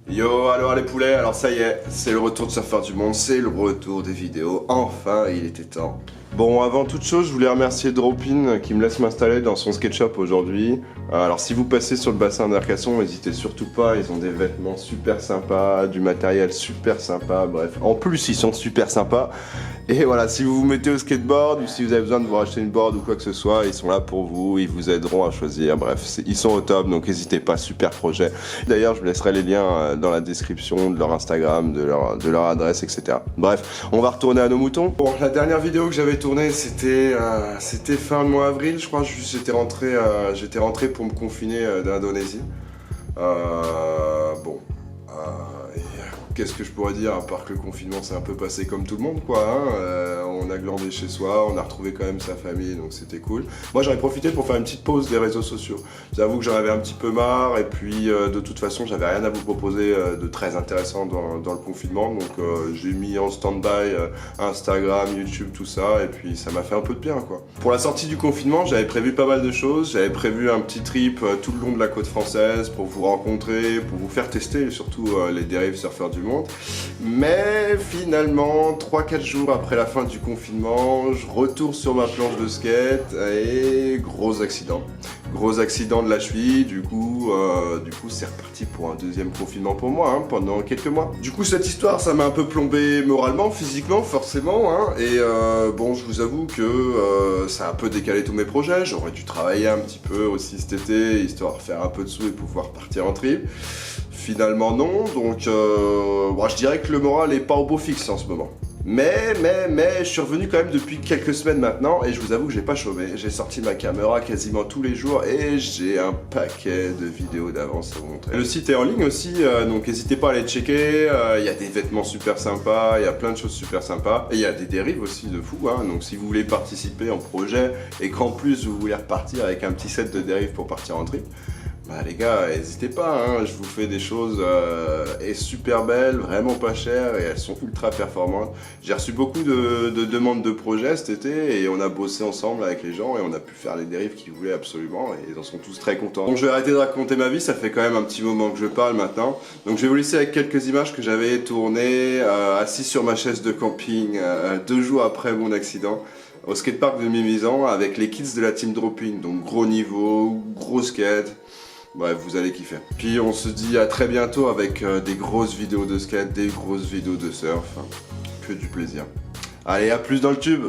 Yo, alors les poulets, alors ça y est, c'est le retour de Surfeur du Monde, c'est le retour des vidéos, enfin il était temps. Bon, avant toute chose, je voulais remercier Dropin qui me laisse m'installer dans son SketchUp aujourd'hui. Alors si vous passez sur le bassin d'Arcasson, n'hésitez surtout pas, ils ont des vêtements super sympas, du matériel super sympa, bref. En plus, ils sont super sympas. Et voilà, si vous vous mettez au skateboard ou si vous avez besoin de vous racheter une board ou quoi que ce soit, ils sont là pour vous, ils vous aideront à choisir. Bref, ils sont au top, donc n'hésitez pas, super projet. D'ailleurs, je vous laisserai les liens dans la description de leur Instagram, de leur adresse, etc. Bref, on va retourner à nos moutons. Bon, la dernière vidéo que j'avais tournée, c'était fin de mois avril, je crois. J'étais rentré pour me confiner d'Indonésie. Bon. Qu'est-ce que je pourrais dire, à part que le confinement s'est un peu passé comme tout le monde, quoi, hein. On a glandé chez soi, on a retrouvé quand même sa famille, donc c'était cool. Moi j'en ai profité pour faire une petite pause des réseaux sociaux. J'avoue que j'en avais un petit peu marre, et puis de toute façon j'avais rien à vous proposer de très intéressant dans le confinement, donc j'ai mis en stand-by Instagram, YouTube, tout ça, et puis ça m'a fait un peu de bien, quoi. Pour la sortie du confinement, j'avais prévu pas mal de choses, j'avais prévu un petit trip tout le long de la côte française pour vous rencontrer, pour vous faire tester, surtout les dérives surfeurs du monde. Mais finalement, 3-4 jours après la fin du confinement, je retourne sur ma planche de skate et gros accident. Gros accident de la cheville, du coup c'est reparti pour un deuxième confinement pour moi, hein, pendant quelques mois. Du coup cette histoire ça m'a un peu plombé moralement, physiquement forcément, hein, et bon je vous avoue que ça a un peu décalé tous mes projets. J'aurais dû travailler un petit peu aussi cet été, histoire de faire un peu de sous et pouvoir partir en trip. Finalement non, donc bon, je dirais que le moral est pas au beau fixe en ce moment. Mais, je suis revenu quand même depuis quelques semaines maintenant et je vous avoue que j'ai pas chômé. J'ai sorti ma caméra quasiment tous les jours et j'ai un paquet de vidéos d'avance à vous montrer. Le site est en ligne aussi, donc n'hésitez pas à aller checker. Il y a des vêtements super sympas, il y a plein de choses super sympas. Et il y a des dérives aussi de fou, hein. Donc si vous voulez participer en projet et qu'en plus vous voulez repartir avec un petit set de dérives pour partir en trip, bah les gars, n'hésitez pas, hein, je vous fais des choses super belles, vraiment pas chères et elles sont ultra performantes. J'ai reçu beaucoup de demandes de projets cet été et on a bossé ensemble avec les gens et on a pu faire les dérives qu'ils voulaient absolument et ils en sont tous très contents. Donc je vais arrêter de raconter ma vie, ça fait quand même un petit moment que je parle maintenant. Donc je vais vous laisser avec quelques images que j'avais tournées assis sur ma chaise de camping 2 jours après mon accident au skatepark de Mimizan avec les kids de la team Dropin, donc gros niveau, gros skate. Bref, vous allez kiffer. Puis on se dit à très bientôt avec des grosses vidéos de skate, des grosses vidéos de surf. Que du plaisir. Allez, à plus dans le tube!